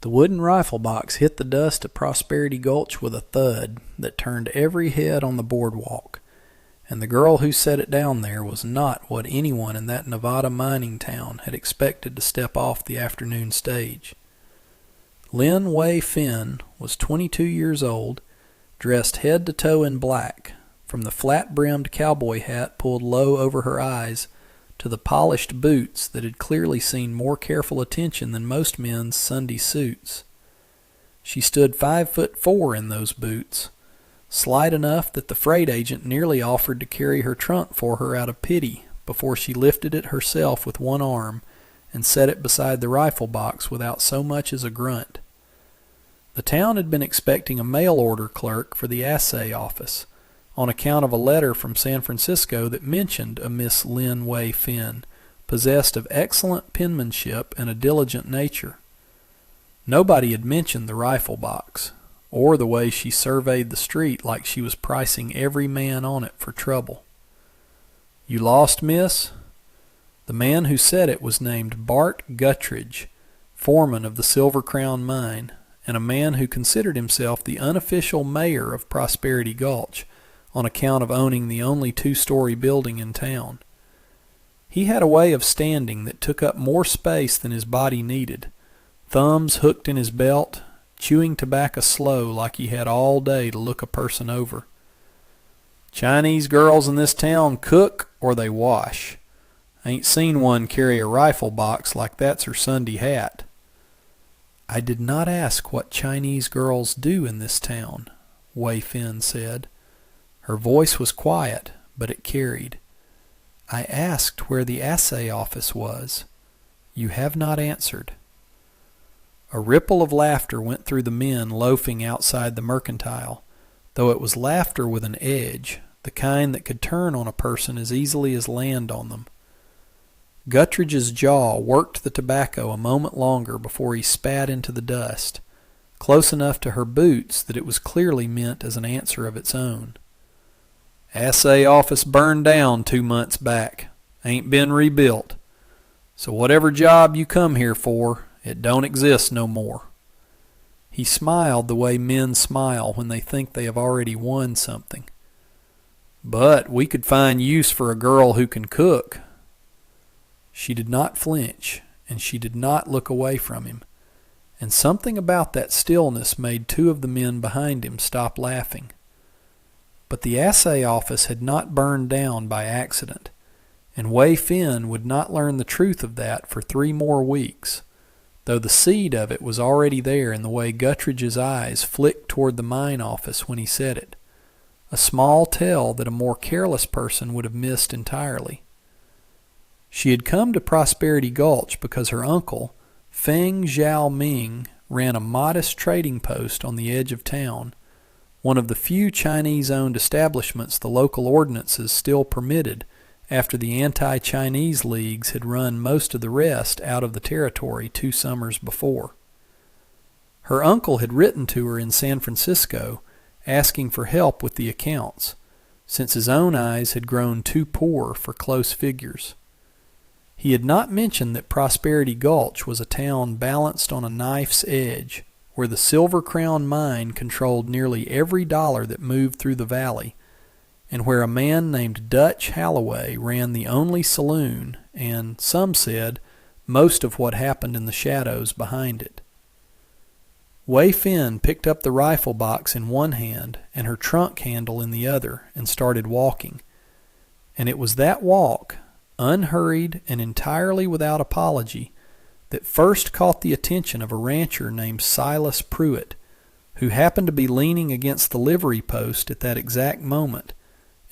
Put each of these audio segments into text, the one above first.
The wooden rifle box hit the dust at Prosperity Gulch with a thud that turned every head on the boardwalk, and the girl who set it down there was not what anyone in that Nevada mining town had expected to step off the afternoon stage. Lynn Way Finn was 22 years old, dressed head to toe in black, from the flat-brimmed cowboy hat pulled low over her eyes to the polished boots that had clearly seen more careful attention than most men's Sunday suits. She stood 5'4" in those boots, slight enough that the freight agent nearly offered to carry her trunk for her out of pity before she lifted it herself with one arm and set it beside the rifle box without so much as a grunt. The town had been expecting a mail order clerk for the assay office, on account of a letter from San Francisco that mentioned a Miss Lynn Way Finn, possessed of excellent penmanship and a diligent nature. Nobody had mentioned the rifle box, or the way she surveyed the street like she was pricing every man on it for trouble. "You lost, miss?" The man who said it was named Bart Guttridge, foreman of the Silver Crown mine, and a man who considered himself the unofficial mayor of Prosperity Gulch, on account of owning the only two-story building in town. He had a way of standing that took up more space than his body needed, thumbs hooked in his belt, chewing tobacco slow like he had all day to look a person over. "Chinese girls in this town cook or they wash. Ain't seen one carry a rifle box like that's her Sunday hat." "I did not ask what Chinese girls do in this town," Way Finn said. Her voice was quiet, but it carried. "I asked where the assay office was. You have not answered." A ripple of laughter went through the men loafing outside the mercantile, though it was laughter with an edge, the kind that could turn on a person as easily as land on them. Guttridge's jaw worked the tobacco a moment longer before he spat into the dust, close enough to her boots that it was clearly meant as an answer of its own. "Assay office burned down 2 months back. Ain't been rebuilt. So whatever job you come here for, it don't exist no more." He smiled the way men smile when they think they have already won something. "But we could find use for a girl who can cook." She did not flinch, and she did not look away from him, and something about that stillness made 2 of the men behind him stop laughing. But the assay office had not burned down by accident, and Way Finn would not learn the truth of that for 3 more weeks, though the seed of it was already there in the way Guttridge's eyes flicked toward the mine office when he said it, a small tell that a more careless person would have missed entirely. She had come to Prosperity Gulch because her uncle, Feng Zhao Ming, ran a modest trading post on the edge of town, one of the few Chinese-owned establishments the local ordinances still permitted after the anti-Chinese leagues had run most of the rest out of the territory 2 summers before. Her uncle had written to her in San Francisco asking for help with the accounts, since his own eyes had grown too poor for close figures. He had not mentioned that Prosperity Gulch was a town balanced on a knife's edge, where the Silver Crown mine controlled nearly every dollar that moved through the valley, and where a man named Dutch Halloway ran the only saloon and, some said, most of what happened in the shadows behind it. Way Finn picked up the rifle box in one hand and her trunk handle in the other and started walking, and it was that walk, unhurried and entirely without apology, that first caught the attention of a rancher named Silas Pruitt, who happened to be leaning against the livery post at that exact moment,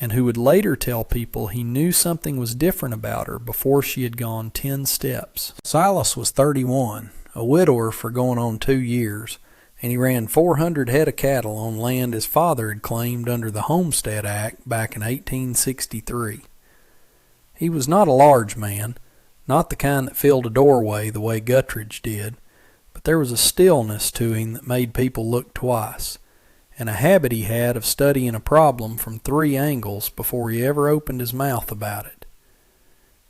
and who would later tell people he knew something was different about her before she had gone 10 steps. Silas was 31, a widower for going on 2 years, and he ran 400 head of cattle on land his father had claimed under the Homestead Act back in 1863. He was not a large man, not the kind that filled a doorway the way Guttridge did, but there was a stillness to him that made people look twice, and a habit he had of studying a problem from 3 angles before he ever opened his mouth about it.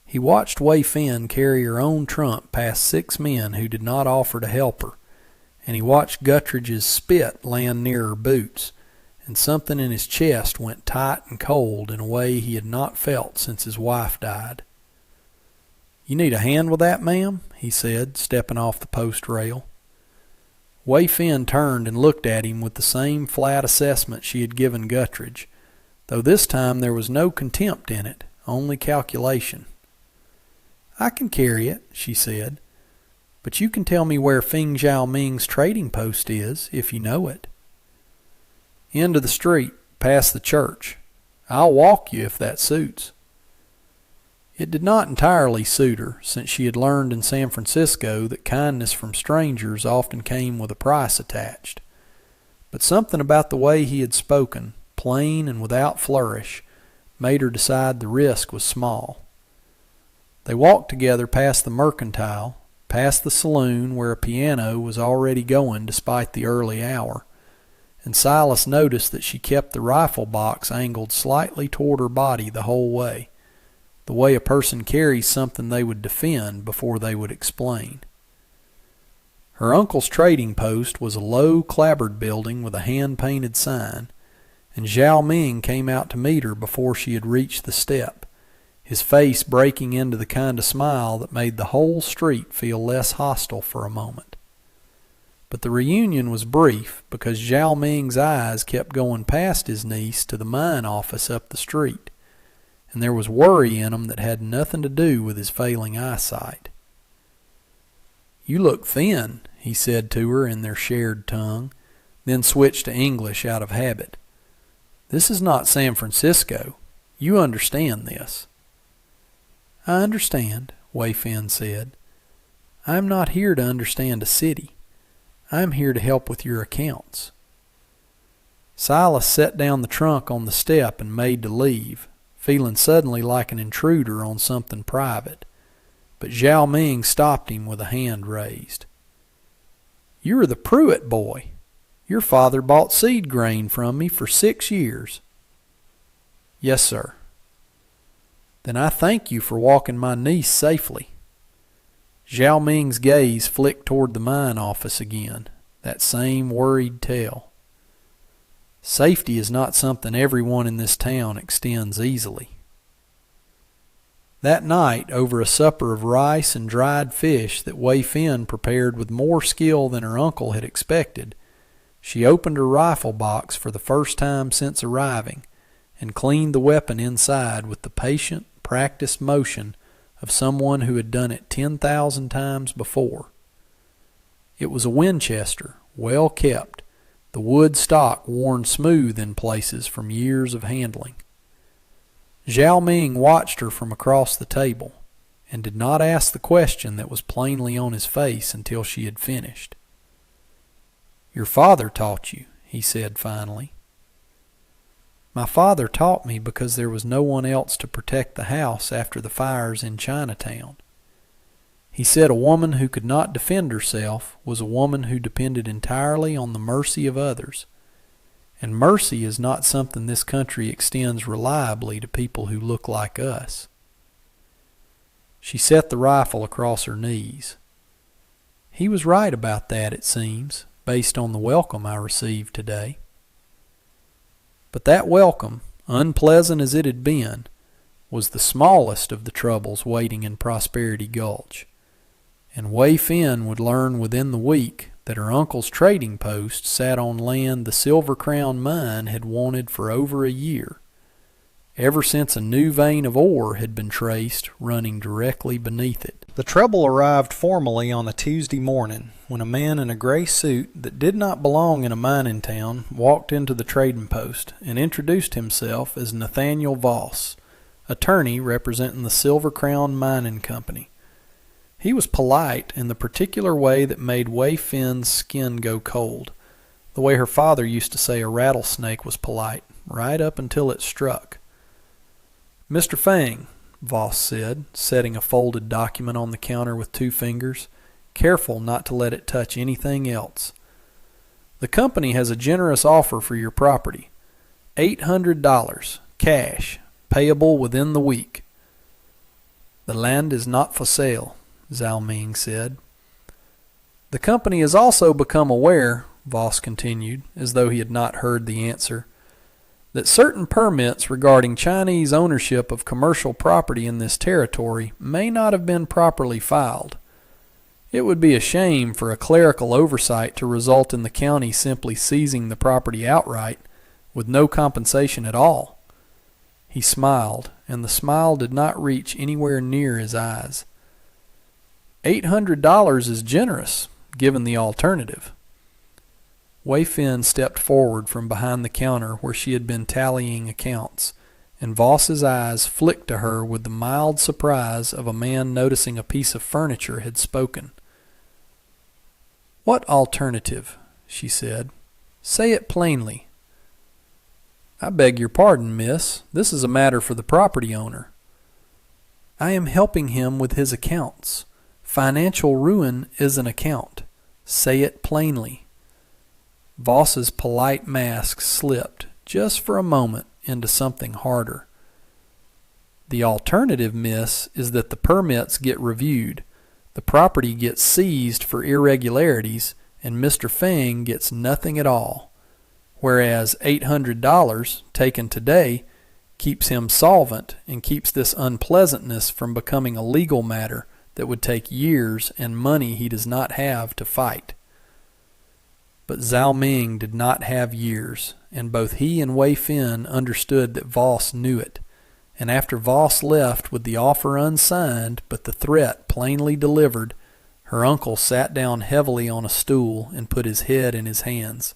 He watched Way Finn carry her own trunk past 6 men who did not offer to help her, and he watched Guttridge's spit land near her boots, and something in his chest went tight and cold in a way he had not felt since his wife died. "You need a hand with that, ma'am?" he said, stepping off the post rail. Wei Finn turned and looked at him with the same flat assessment she had given Guttridge, though this time there was no contempt in it, only calculation. "I can carry it," she said, "but you can tell me where Feng Zhao Ming's trading post is, if you know it." "End of the street, past the church. I'll walk you if that suits." It did not entirely suit her, since she had learned in San Francisco that kindness from strangers often came with a price attached. But something about the way he had spoken, plain and without flourish, made her decide the risk was small. They walked together past the Mercantile, past the saloon where a piano was already going despite the early hour, and Silas noticed that she kept the rifle box angled slightly toward her body the whole way, the way a person carries something they would defend before they would explain. Her uncle's trading post was a low, clapboard building with a hand-painted sign, and Zhao Ming came out to meet her before she had reached the step, his face breaking into the kind of smile that made the whole street feel less hostile for a moment. But the reunion was brief because Zhao Ming's eyes kept going past his niece to the mine office up the street, and there was worry in them that had nothing to do with his failing eyesight. "You look thin," he said to her in their shared tongue, then switched to English out of habit. "This is not San Francisco. You understand this." "I understand," Wei Finn said. "I am not here to understand a city. I am here to help with your accounts." Silas set down the trunk on the step and made to leave, feeling suddenly like an intruder on something private, but Zhao Ming stopped him with a hand raised. "You are the Pruitt boy. Your father bought seed grain from me for 6 years. "Yes, sir." "Then I thank you for walking my niece safely." Zhao Ming's gaze flicked toward the mine office again, that same worried tale. Safety is not something everyone in this town extends easily. That night, over a supper of rice and dried fish that Wei Finn prepared with more skill than her uncle had expected, she opened her rifle box for the first time since arriving and cleaned the weapon inside with the patient, practiced motion of someone who had done it 10,000 times before. It was a Winchester, well kept, the wood stock worn smooth in places from years of handling. Zhao Ming watched her from across the table and did not ask the question that was plainly on his face until she had finished. "Your father taught you," he said finally. "My father taught me because there was no one else to protect the house after the fires in Chinatown. He said a woman who could not defend herself was a woman who depended entirely on the mercy of others, and mercy is not something this country extends reliably to people who look like us." She set the rifle across her knees. "He was right about that, it seems, based on the welcome I received today." But that welcome, unpleasant as it had been, was the smallest of the troubles waiting in Prosperity Gulch, and Wei Finn would learn within the week that her uncle's trading post sat on land the Silver Crown mine had wanted for over a year, ever since a new vein of ore had been traced running directly beneath it. The trouble arrived formally on a Tuesday morning when a man in a gray suit that did not belong in a mining town walked into the trading post and introduced himself as Nathaniel Voss, attorney representing the Silver Crown Mining Company. He was polite in the particular way that made Wei Finn's skin go cold, the way her father used to say a rattlesnake was polite, right up until it struck. "Mr. Fang," Voss said, setting a folded document on the counter with 2 fingers, careful not to let it touch anything else. "The company has a generous offer for your property. $800, cash, payable within the week." "The land is not for sale," Zhao Ming said. The company has also become aware, Voss continued, as though he had not heard the answer, that certain permits regarding Chinese ownership of commercial property in this territory may not have been properly filed. It would be a shame for a clerical oversight to result in the county simply seizing the property outright, with no compensation at all. He smiled, and the smile did not reach anywhere near his eyes. $800 is generous, given the alternative. Wei Fin stepped forward from behind the counter where she had been tallying accounts, and Voss's eyes flicked to her with the mild surprise of a man noticing a piece of furniture had spoken. "What alternative?" she said. "Say it plainly." "I beg your pardon, miss. This is a matter for the property owner." "I am helping him with his accounts. Financial ruin is an account. Say it plainly." Voss's polite mask slipped, just for a moment, into something harder. "The alternative, miss, is that the permits get reviewed, the property gets seized for irregularities, and Mr. Feng gets nothing at all. Whereas $800, taken today, keeps him solvent and keeps this unpleasantness from becoming a legal matter that would take years and money he does not have to fight." But Zhao Ming did not have years, and both he and Wei Fin understood that Voss knew it, and after Voss left with the offer unsigned but the threat plainly delivered, her uncle sat down heavily on a stool and put his head in his hands,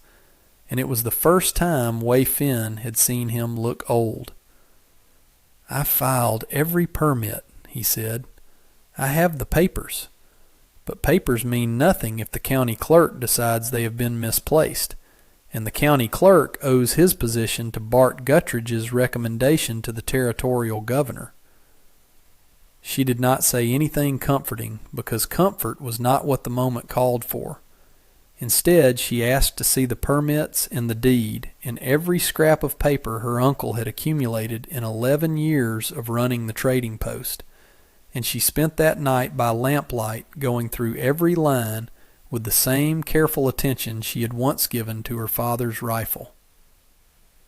and it was the first time Wei Fin had seen him look old. "I filed every permit," he said. "I have the papers. But papers mean nothing if the county clerk decides they have been misplaced, and the county clerk owes his position to Bart Guttridge's recommendation to the territorial governor." She did not say anything comforting, because comfort was not what the moment called for. Instead, she asked to see the permits and the deed, and every scrap of paper her uncle had accumulated in 11 years of running the trading post, and she spent that night by lamplight going through every line with the same careful attention she had once given to her father's rifle.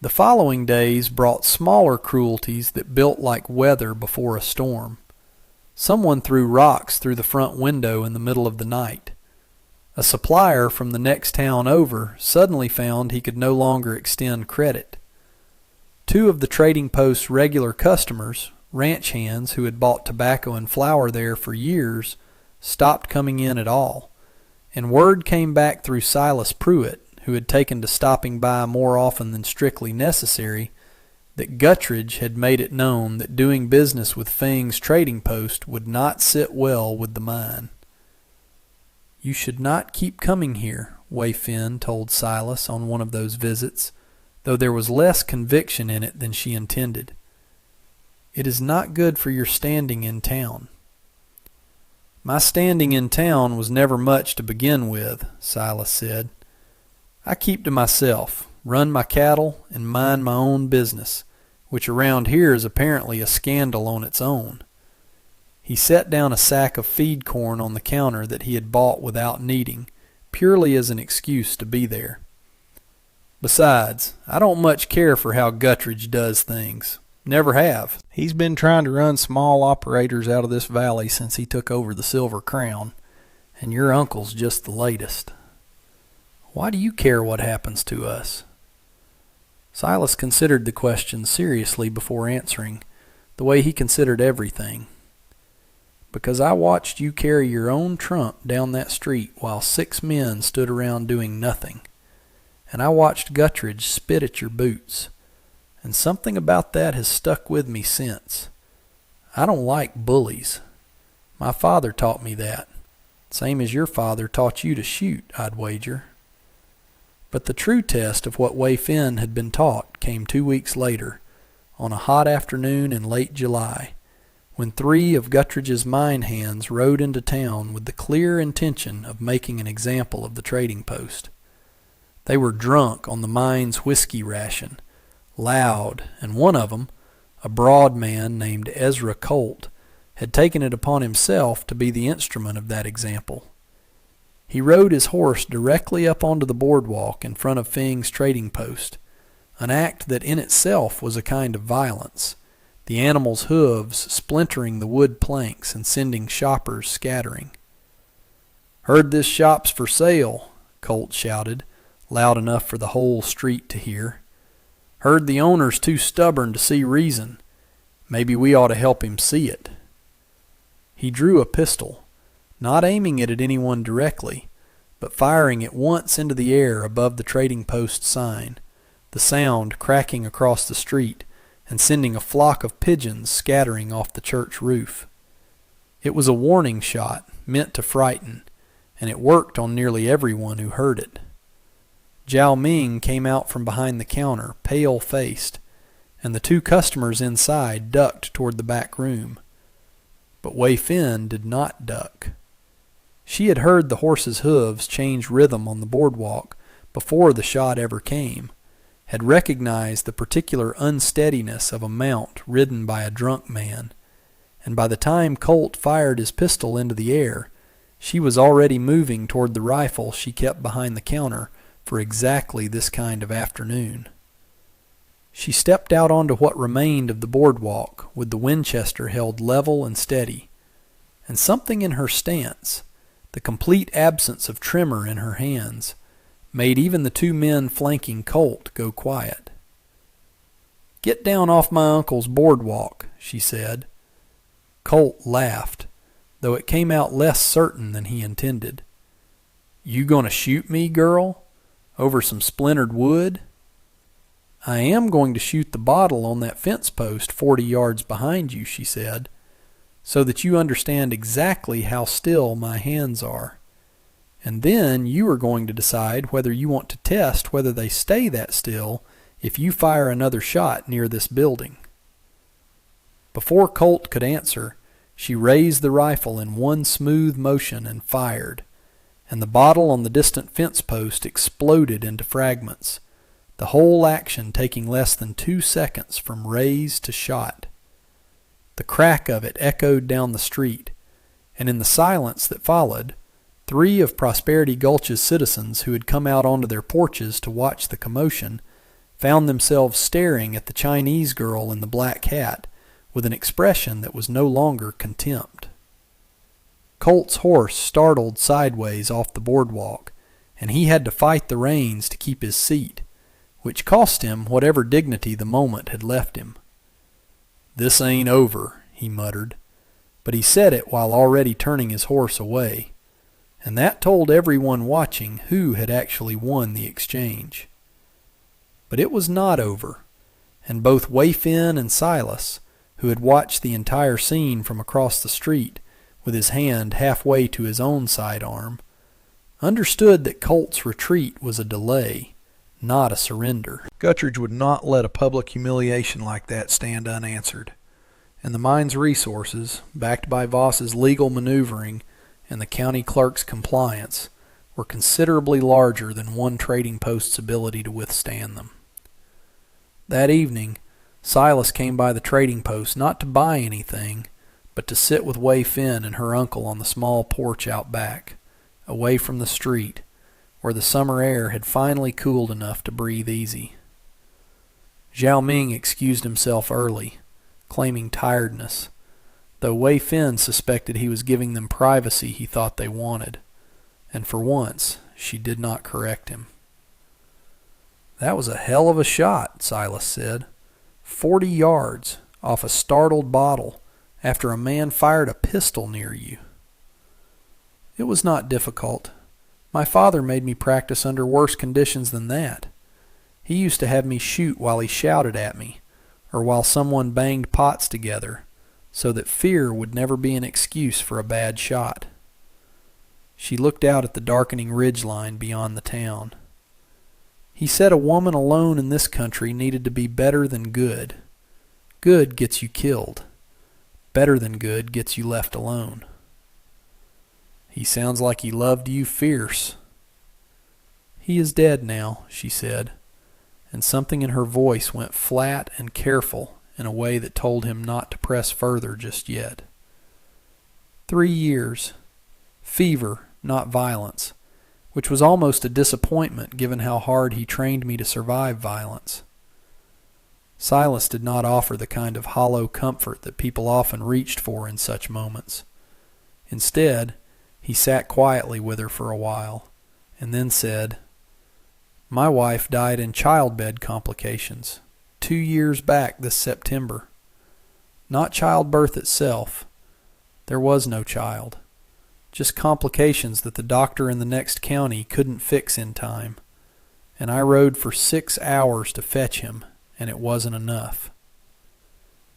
The following days brought smaller cruelties that built like weather before a storm. Someone threw rocks through the front window in the middle of the night. A supplier from the next town over suddenly found he could no longer extend credit. 2 of the trading post's regular customers, ranch hands who had bought tobacco and flour there for years, stopped coming in at all, and word came back through Silas Pruitt, who had taken to stopping by more often than strictly necessary, that Guttridge had made it known that doing business with Feng's trading post would not sit well with the mine. "You should not keep coming here," Wei Fin told Silas on one of those visits, though there was less conviction in it than she intended. "It is not good for your standing in town." "My standing in town was never much to begin with," Silas said. "I keep to myself, run my cattle, and mind my own business, which around here is apparently a scandal on its own." He set down a sack of feed corn on the counter that he had bought without needing, purely as an excuse to be there. "Besides, I don't much care for how Guttridge does things. Never have. He's been trying to run small operators out of this valley since he took over the Silver Crown, and your uncle's just the latest. Why do you care what happens to us?" Silas considered the question seriously before answering, the way he considered everything. "Because I watched you carry your own trunk down that street while 6 men stood around doing nothing, and I watched Guttridge spit at your boots. And something about that has stuck with me since. I don't like bullies. My father taught me that. Same as your father taught you to shoot, I'd wager." But the true test of what Wei Fin had been taught came 2 weeks later, on a hot afternoon in late July, when 3 of Guttridge's mine hands rode into town with the clear intention of making an example of the trading post. They were drunk on the mine's whiskey ration, loud, and one of them, a broad man named Ezra Colt, had taken it upon himself to be the instrument of that example. He rode his horse directly up onto the boardwalk in front of Fing's trading post, an act that in itself was a kind of violence, the animal's hooves splintering the wood planks and sending shoppers scattering. "Heard this shop's for sale," Colt shouted, loud enough for the whole street to hear. "Heard the owner's too stubborn to see reason. Maybe we ought to help him see it." He drew a pistol, not aiming it at anyone directly, but firing it once into the air above the trading post sign, the sound cracking across the street and sending a flock of pigeons scattering off the church roof. It was a warning shot, meant to frighten, and it worked on nearly everyone who heard it. Jiao Ming came out from behind the counter, pale-faced, and the two customers inside ducked toward the back room. But Wei Fin did not duck. She had heard the horse's hooves change rhythm on the boardwalk before the shot ever came, had recognized the particular unsteadiness of a mount ridden by a drunk man, and by the time Colt fired his pistol into the air, she was already moving toward the rifle she kept behind the counter for exactly this kind of afternoon. She stepped out onto what remained of the boardwalk with the Winchester held level and steady, and something in her stance, the complete absence of tremor in her hands, made even the two men flanking Colt go quiet. "Get down off my uncle's boardwalk," she said. Colt laughed, though it came out less certain than he intended. "You gonna shoot me, girl? Over some splintered wood?" "I am going to shoot the bottle on that fence post 40 yards behind you," she said, "so that you understand exactly how still my hands are. And then you are going to decide whether you want to test whether they stay that still if you fire another shot near this building." Before Colt could answer, she raised the rifle in one smooth motion and fired, and the bottle on the distant fence post exploded into fragments, the whole action taking less than 2 seconds from raise to shot. The crack of it echoed down the street, and in the silence that followed, 3 of Prosperity Gulch's citizens who had come out onto their porches to watch the commotion found themselves staring at the Chinese girl in the black hat with an expression that was no longer contempt. Colt's horse startled sideways off the boardwalk, and he had to fight the reins to keep his seat, which cost him whatever dignity the moment had left him. "This ain't over," he muttered, but he said it while already turning his horse away, and that told everyone watching who had actually won the exchange. But it was not over, and both Wei Fin and Silas, who had watched the entire scene from across the street with his hand halfway to his own sidearm, understood that Colt's retreat was a delay, not a surrender. Guttridge would not let a public humiliation like that stand unanswered, and the mine's resources, backed by Voss's legal maneuvering and the county clerk's compliance, were considerably larger than one trading post's ability to withstand them. That evening, Silas came by the trading post not to buy anything, but to sit with Wei Fin and her uncle on the small porch out back, away from the street, where the summer air had finally cooled enough to breathe easy. Jiao Ming excused himself early, claiming tiredness, though Wei Fin suspected he was giving them privacy he thought they wanted, and for once she did not correct him. "That was a hell of a shot," Silas said. 40 yards off a startled bottle after a man fired a pistol near you." "It was not difficult. My father made me practice under worse conditions than that. He used to have me shoot while he shouted at me, or while someone banged pots together, so that fear would never be an excuse for a bad shot." She looked out at the darkening ridgeline beyond the town. "He said a woman alone in this country needed to be better than good. Good gets you killed. Better than good gets you left alone." "He sounds like he loved you fierce." "He is dead now," she said, and something in her voice went flat and careful in a way that told him not to press further just yet. 3 years. Fever, not violence, which was almost a disappointment given how hard he trained me to survive violence. Silas did not offer the kind of hollow comfort that people often reached for in such moments. Instead, he sat quietly with her for a while, and then said, "My wife died in childbed complications 2 years back this September. Not childbirth itself. There was no child. Just complications that the doctor in the next county couldn't fix in time. And I rode for 6 hours to fetch him, and it wasn't enough."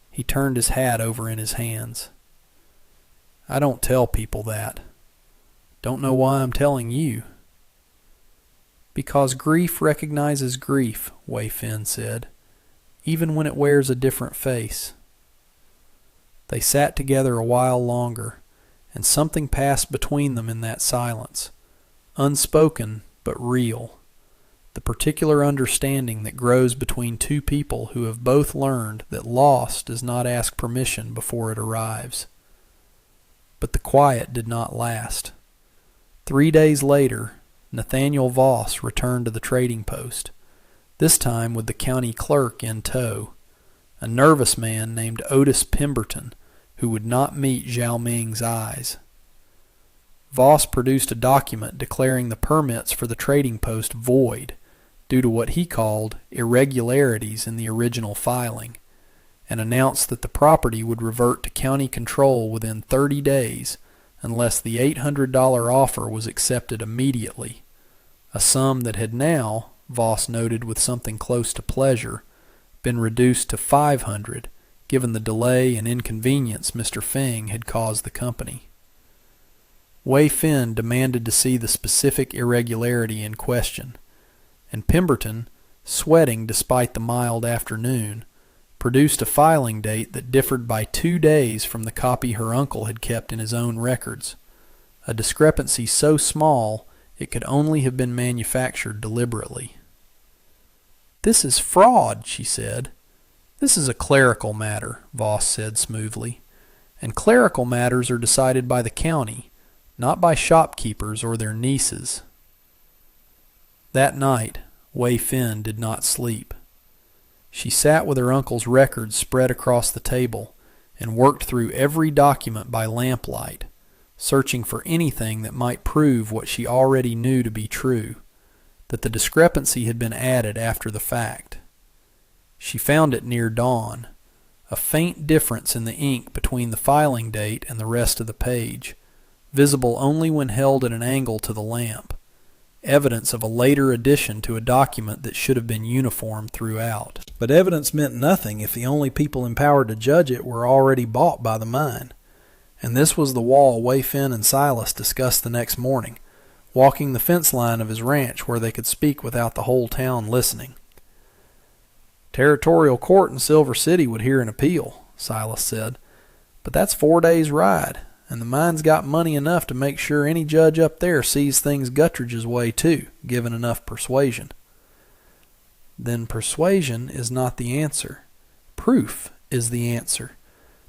He turned his hat over in his hands. "I don't tell people that. Don't know why I'm telling you." "Because grief recognizes grief," Wei Fin said, "even when it wears a different face." They sat together a while longer, and something passed between them in that silence, unspoken but real, the particular understanding that grows between two people who have both learned that loss does not ask permission before it arrives. But the quiet did not last. 3 days later, Nathaniel Voss returned to the trading post, this time with the county clerk in tow, a nervous man named Otis Pemberton, who would not meet Zhao Ming's eyes. Voss produced a document declaring the permits for the trading post void due to what he called irregularities in the original filing, and announced that the property would revert to county control within 30 days unless the $800 offer was accepted immediately, a sum that had now, Voss noted with something close to pleasure, been reduced to $500, given the delay and inconvenience Mr. Feng had caused the company. Wei Fin demanded to see the specific irregularity in question, and Pemberton, sweating despite the mild afternoon, produced a filing date that differed by 2 days from the copy her uncle had kept in his own records, a discrepancy so small it could only have been manufactured deliberately. "This is fraud," she said. "This is a clerical matter," Voss said smoothly, "and clerical matters are decided by the county, not by shopkeepers or their nieces." That night, Wei Fin did not sleep. She sat with her uncle's records spread across the table and worked through every document by lamplight, searching for anything that might prove what she already knew to be true, that the discrepancy had been added after the fact. She found it near dawn, a faint difference in the ink between the filing date and the rest of the page, visible only when held at an angle to the lamp, evidence of a later addition to a document that should have been uniform throughout. But evidence meant nothing if the only people empowered to judge it were already bought by the mine. And this was the wall Wei Fin and Silas discussed the next morning, walking the fence line of his ranch where they could speak without the whole town listening. "Territorial court in Silver City would hear an appeal," Silas said, "but that's 4 days' ride, and the mine's got money enough to make sure any judge up there sees things Guttridge's way too, given enough persuasion." "Then persuasion is not the answer. Proof is the answer,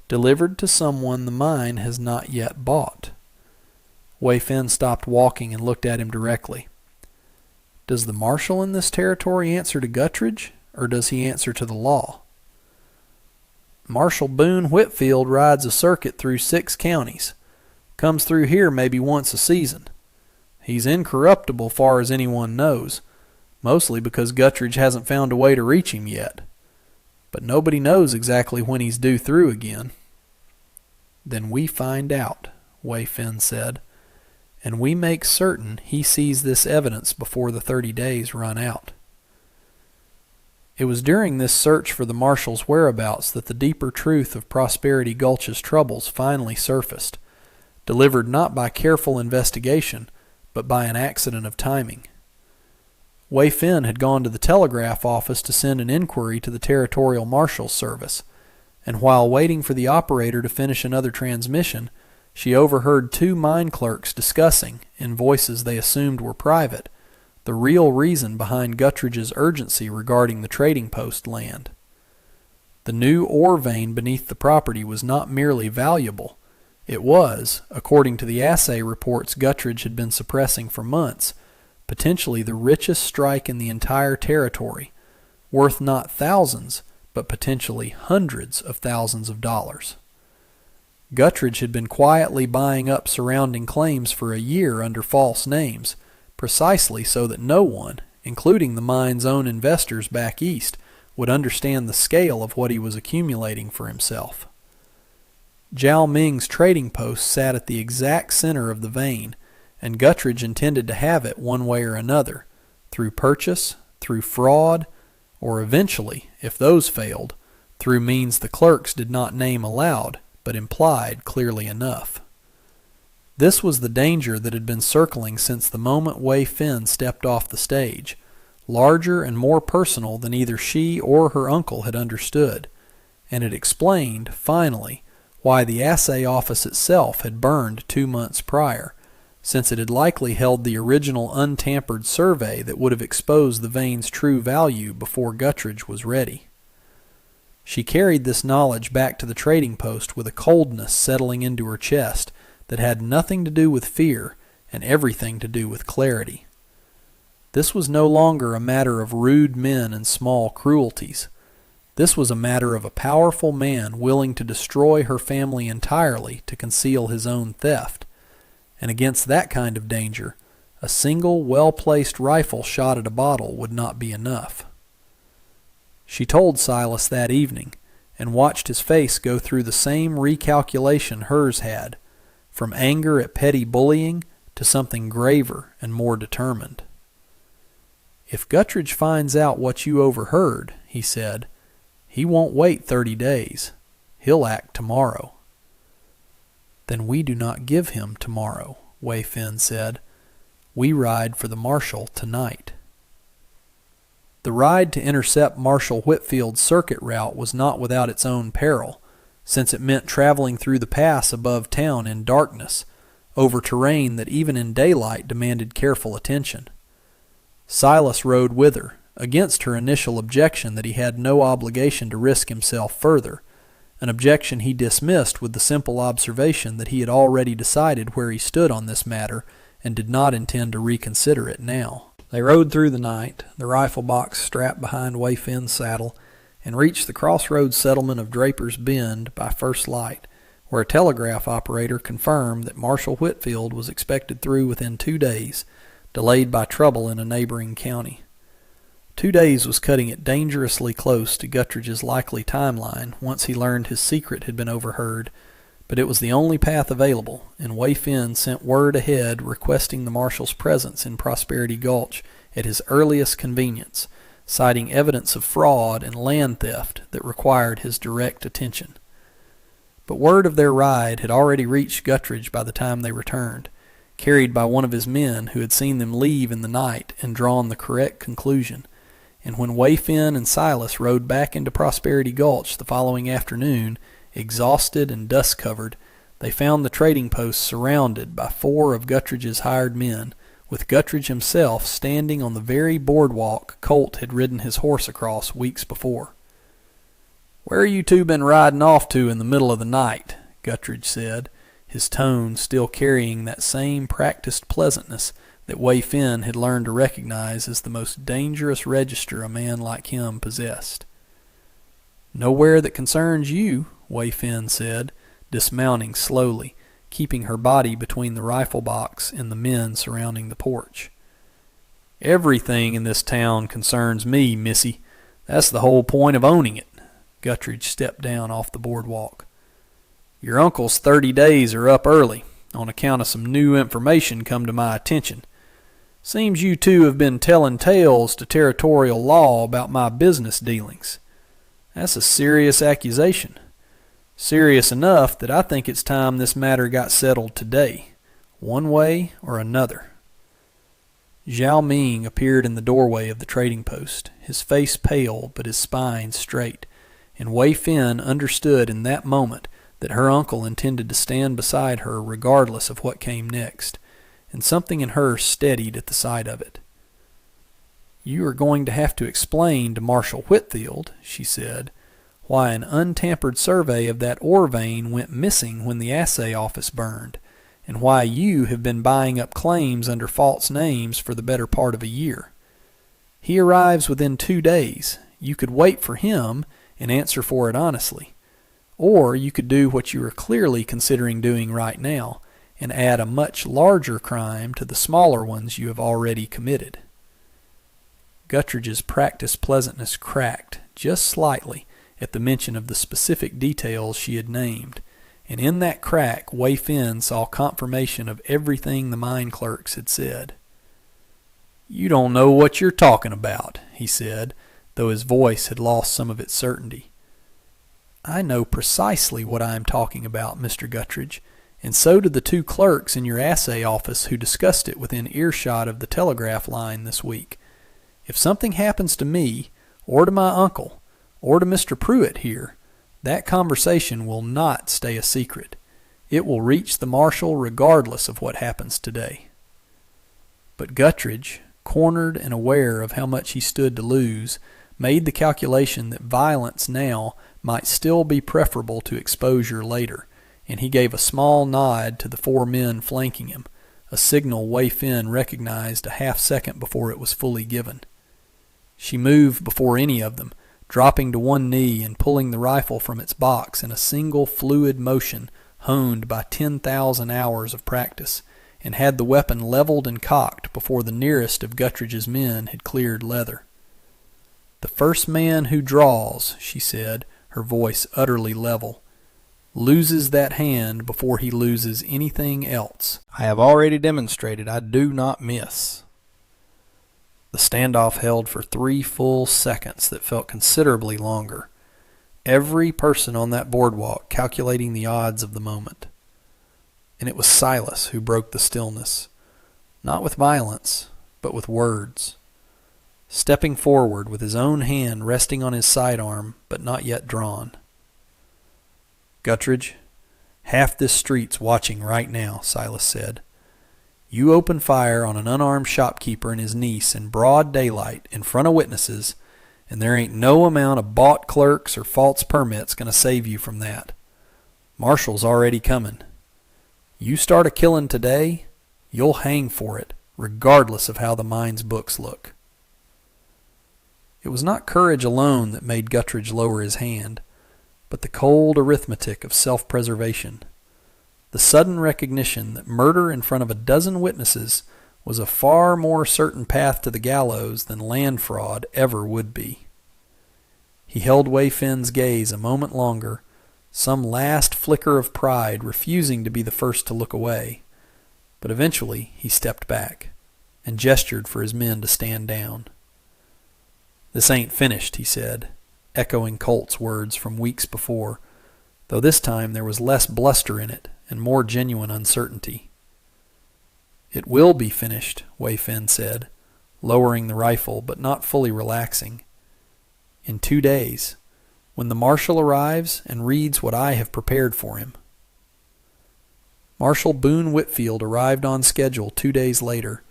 delivered to someone the mine has not yet bought." Wei Fin stopped walking and looked at him directly. "Does the marshal in this territory answer to Guttridge, or does he answer to the law?" "Marshal Boone Whitfield rides a circuit through 6 counties. Comes through here maybe once a season. He's incorruptible far as anyone knows, mostly because Guttridge hasn't found a way to reach him yet. But nobody knows exactly when he's due through again." "Then we find out," Wei Fin said, "and we make certain he sees this evidence before the 30 days run out." It was during this search for the marshal's whereabouts that the deeper truth of Prosperity Gulch's troubles finally surfaced, delivered not by careful investigation, but by an accident of timing. Wei Fin had gone to the telegraph office to send an inquiry to the Territorial Marshal's Service, and while waiting for the operator to finish another transmission, she overheard 2 mine clerks discussing, in voices they assumed were private, the real reason behind Guttridge's urgency regarding the trading post land. The new ore vein beneath the property was not merely valuable, It was, according to the assay reports Guttridge had been suppressing for months, potentially the richest strike in the entire territory, worth not thousands, but potentially hundreds of thousands of dollars. Guttridge had been quietly buying up surrounding claims for a year under false names, precisely so that no one, including the mine's own investors back east, would understand the scale of what he was accumulating for himself. Jiao Ming's trading post sat at the exact center of the vein, and Guttridge intended to have it one way or another, through purchase, through fraud, or eventually, if those failed, through means the clerks did not name aloud, but implied clearly enough. This was the danger that had been circling since the moment Wei Fin stepped off the stage, larger and more personal than either she or her uncle had understood, and it explained, finally, why the assay office itself had burned 2 months prior, since it had likely held the original untampered survey that would have exposed the vein's true value before Guttridge was ready. She carried this knowledge back to the trading post with a coldness settling into her chest that had nothing to do with fear and everything to do with clarity. This was no longer a matter of rude men and small cruelties. This was a matter of a powerful man willing to destroy her family entirely to conceal his own theft, and against that kind of danger, a single well-placed rifle shot at a bottle would not be enough. She told Silas that evening, and watched his face go through the same recalculation hers had, from anger at petty bullying to something graver and more determined. "If Guttridge finds out what you overheard," he said, "he won't wait 30 days. He'll act tomorrow." "Then we do not give him tomorrow," Wei Fin said. "We ride for the marshal tonight." The ride to intercept Marshal Whitfield's circuit route was not without its own peril, since it meant traveling through the pass above town in darkness, over terrain that even in daylight demanded careful attention. Silas rode with her, against her initial objection that he had no obligation to risk himself further, an objection he dismissed with the simple observation that he had already decided where he stood on this matter and did not intend to reconsider it now. They rode through the night, the rifle box strapped behind Wei Fin's saddle, and reached the crossroads settlement of Draper's Bend by first light, where a telegraph operator confirmed that Marshal Whitfield was expected through within 2 days, delayed by trouble in a neighboring county. 2 days was cutting it dangerously close to Guttridge's likely timeline once he learned his secret had been overheard, but it was the only path available, and Wei Fin sent word ahead requesting the marshal's presence in Prosperity Gulch at his earliest convenience, citing evidence of fraud and land theft that required his direct attention. But word of their ride had already reached Guttridge by the time they returned, carried by one of his men who had seen them leave in the night and drawn the correct conclusion. And when Wei Fin and Silas rode back into Prosperity Gulch the following afternoon, exhausted and dust-covered, they found the trading post surrounded by 4 of Guttridge's hired men, with Guttridge himself standing on the very boardwalk Colt had ridden his horse across weeks before. "Where you two been riding off to in the middle of the night?" Guttridge said, his tone still carrying that same practiced pleasantness that Wei Fin had learned to recognize as the most dangerous register a man like him possessed. "Nowhere that concerns you," Wei Fin said, dismounting slowly, keeping her body between the rifle box and the men surrounding the porch. "Everything in this town concerns me, missy. That's the whole point of owning it." Guttridge stepped down off the boardwalk. "Your uncle's 30 days are up early, on account of some new information come to my attention. Seems you two have been telling tales to territorial law about my business dealings. That's a serious accusation. Serious enough that I think it's time this matter got settled today, one way or another." Jiao Ming appeared in the doorway of the trading post, his face pale but his spine straight, and Wei Fin understood in that moment that her uncle intended to stand beside her regardless of what came next, and something in her steadied at the sight of it. "You are going to have to explain to Marshal Whitfield," she said, why an untampered survey of that ore vein went missing when the assay office burned, and why you have been buying up claims under false names for the better part of a year. He arrives within 2 days. You could wait for him and answer for it honestly. Or you could do what you are clearly considering doing right now and add a much larger crime to the smaller ones you have already committed. Guttridge's practiced pleasantness cracked just slightly at the mention of the specific details she had named, and in that crack Wei Fin saw confirmation of everything the mine clerks had said. "You don't know what you're talking about," he said, though his voice had lost some of its certainty. "I know precisely what I am talking about, Mr. Guttridge, and so do the 2 clerks in your assay office who discussed it within earshot of the telegraph line this week. If something happens to me, or to my uncle, or to Mr. Pruitt here, that conversation will not stay a secret. It will reach the marshal regardless of what happens today." But Guttridge, cornered and aware of how much he stood to lose, made the calculation that violence now might still be preferable to exposure later, and he gave a small nod to the 4 men flanking him, a signal Wei Fin recognized a half-second before it was fully given. She moved before any of them, dropping to one knee and pulling the rifle from its box in a single fluid motion honed by 10,000 hours of practice, and had the weapon leveled and cocked before the nearest of Guttridge's men had cleared leather. "The first man who draws," she said, her voice utterly level, "loses that hand before he loses anything else. I have already demonstrated I do not miss." The standoff held for 3 full seconds that felt considerably longer, every person on that boardwalk calculating the odds of the moment. And it was Silas who broke the stillness, not with violence, but with words. Stepping forward with his own hand resting on his sidearm, but not yet drawn. "Guttridge, half this street's watching right now," Silas said. "You open fire on an unarmed shopkeeper and his niece in broad daylight in front of witnesses, and there ain't no amount of bought clerks or false permits going to save you from that. Marshal's already coming. You start a killing today, you'll hang for it, regardless of how the mine's books look." It was not courage alone that made Guttridge lower his hand, but the cold arithmetic of self-preservation. The sudden recognition that murder in front of a dozen witnesses was a far more certain path to the gallows than land fraud ever would be. He held Wei Fin's gaze a moment longer, some last flicker of pride refusing to be the first to look away, but eventually he stepped back and gestured for his men to stand down. "This ain't finished," he said, echoing Colt's words from weeks before, though this time there was less bluster in it and more genuine uncertainty. "It will be finished," Wei Fin said, lowering the rifle but not fully relaxing. "In 2 days, when the marshal arrives and reads what I have prepared for him." Marshal Boone Whitfield arrived on schedule 2 days later,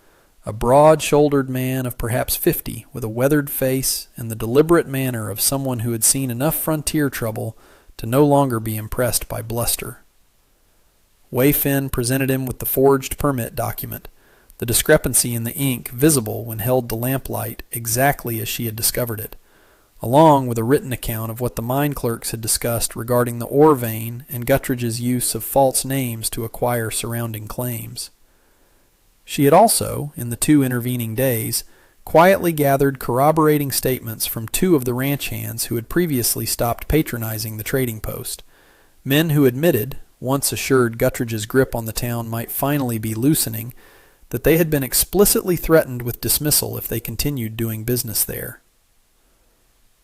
a broad-shouldered man of perhaps 50 with a weathered face and the deliberate manner of someone who had seen enough frontier trouble to no longer be impressed by bluster. Wei Fin presented him with the forged permit document, the discrepancy in the ink visible when held to lamplight exactly as she had discovered it, along with a written account of what the mine clerks had discussed regarding the ore vein and Guttridge's use of false names to acquire surrounding claims. She had also, in the 2 intervening days, quietly gathered corroborating statements from 2 of the ranch hands who had previously stopped patronizing the trading post, men who admitted, once assured Guttridge's grip on the town might finally be loosening, that they had been explicitly threatened with dismissal if they continued doing business there.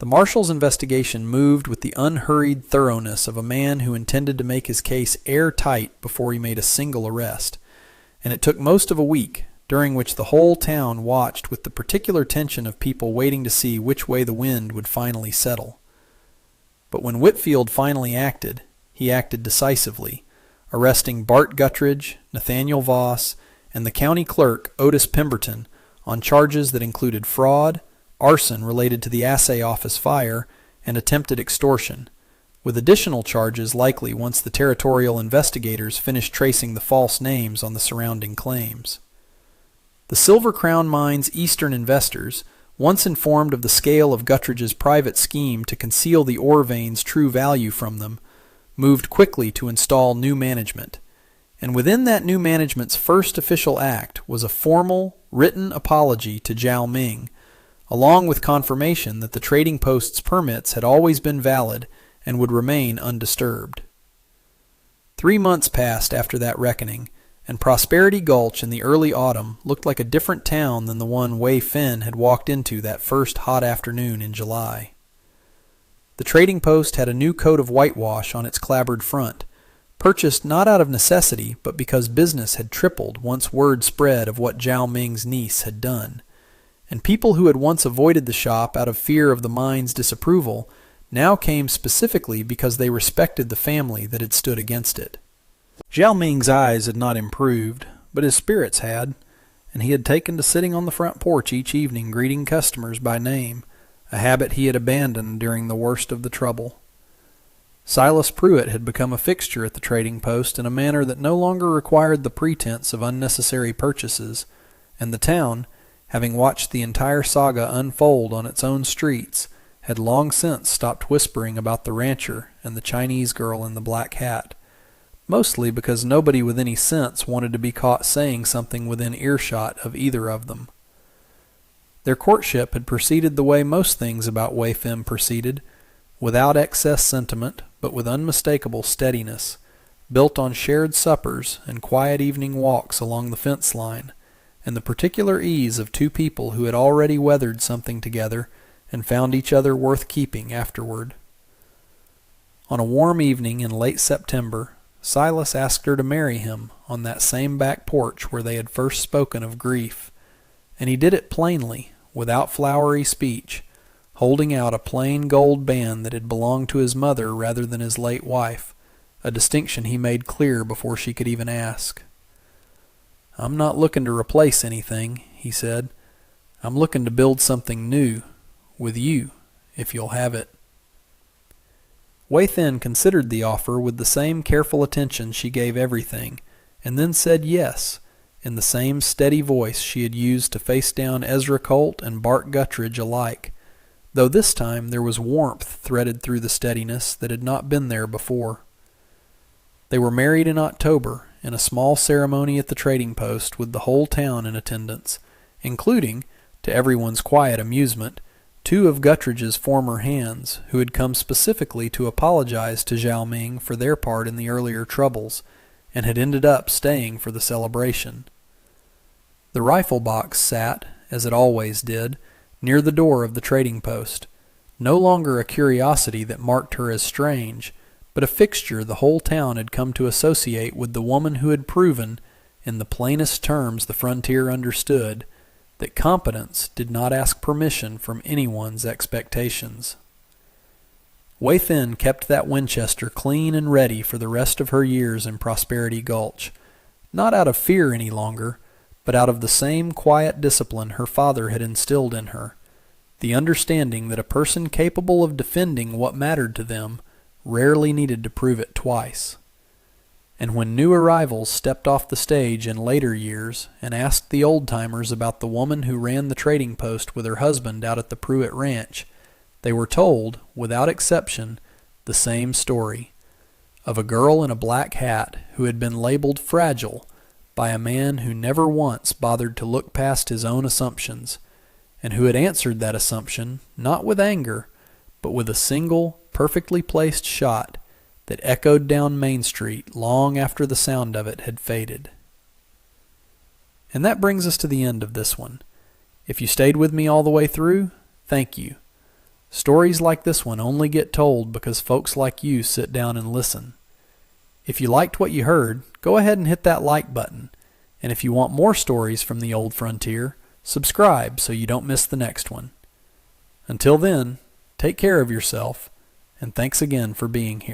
The marshal's investigation moved with the unhurried thoroughness of a man who intended to make his case airtight before he made a single arrest, and it took most of a week, during which the whole town watched with the particular tension of people waiting to see which way the wind would finally settle. But when Whitfield finally acted, he acted decisively, arresting Bart Guttridge, Nathaniel Voss, and the county clerk, Otis Pemberton, on charges that included fraud, arson related to the assay office fire, and attempted extortion, with additional charges likely once the territorial investigators finished tracing the false names on the surrounding claims. The Silver Crown Mine's eastern investors, once informed of the scale of Guttridge's private scheme to conceal the ore veins' true value from them, moved quickly to install new management. And within that new management's first official act was a formal, written apology to Zhao Ming, along with confirmation that the trading post's permits had always been valid and would remain undisturbed. 3 months passed after that reckoning, and Prosperity Gulch in the early autumn looked like a different town than the one Wei Fin had walked into that first hot afternoon in July. The trading post had a new coat of whitewash on its clapboard front, purchased not out of necessity but because business had tripled once word spread of what Zhao Ming's niece had done, and people who had once avoided the shop out of fear of the mine's disapproval now came specifically because they respected the family that had stood against it. Zhao Ming's eyes had not improved, but his spirits had, and he had taken to sitting on the front porch each evening greeting customers by name, a habit he had abandoned during the worst of the trouble. Silas Pruitt had become a fixture at the trading post in a manner that no longer required the pretense of unnecessary purchases, and the town, having watched the entire saga unfold on its own streets, had long since stopped whispering about the rancher and the Chinese girl in the black hat, mostly because nobody with any sense wanted to be caught saying something within earshot of either of them. Their courtship had proceeded the way most things about Wei Fin proceeded, without excess sentiment, but with unmistakable steadiness, built on shared suppers and quiet evening walks along the fence line, and the particular ease of two people who had already weathered something together and found each other worth keeping afterward. On a warm evening in late September, Silas asked her to marry him on that same back porch where they had first spoken of grief, and he did it plainly, without flowery speech, holding out a plain gold band that had belonged to his mother rather than his late wife, a distinction he made clear before she could even ask. "I'm not looking to replace anything," he said. "I'm looking to build something new, with you, if you'll have it." Wei Fin considered the offer with the same careful attention she gave everything, and then said yes, in the same steady voice she had used to face down Ezra Colt and Bart Guttridge alike, though this time there was warmth threaded through the steadiness that had not been there before. They were married in October, in a small ceremony at the trading post with the whole town in attendance, including, to everyone's quiet amusement, 2 of Guttridge's former hands, who had come specifically to apologize to Zhao Ming for their part in the earlier troubles, and had ended up staying for the celebration. The rifle box sat, as it always did, near the door of the trading post, no longer a curiosity that marked her as strange, but a fixture the whole town had come to associate with the woman who had proven, in the plainest terms the frontier understood, that competence did not ask permission from anyone's expectations. Wei Fin kept that Winchester clean and ready for the rest of her years in Prosperity Gulch, not out of fear any longer, but out of the same quiet discipline her father had instilled in her, the understanding that a person capable of defending what mattered to them rarely needed to prove it twice. And when new arrivals stepped off the stage in later years and asked the old-timers about the woman who ran the trading post with her husband out at the Pruitt Ranch, they were told, without exception, the same story, of a girl in a black hat who had been labeled fragile by a man who never once bothered to look past his own assumptions, and who had answered that assumption not with anger, but with a single, perfectly placed shot that echoed down Main Street long after the sound of it had faded. And that brings us to the end of this one. If you stayed with me all the way through, thank you. Stories like this one only get told because folks like you sit down and listen. If you liked what you heard, go ahead and hit that like button. And if you want more stories from the old frontier, subscribe so you don't miss the next one. Until then, take care of yourself, and thanks again for being here.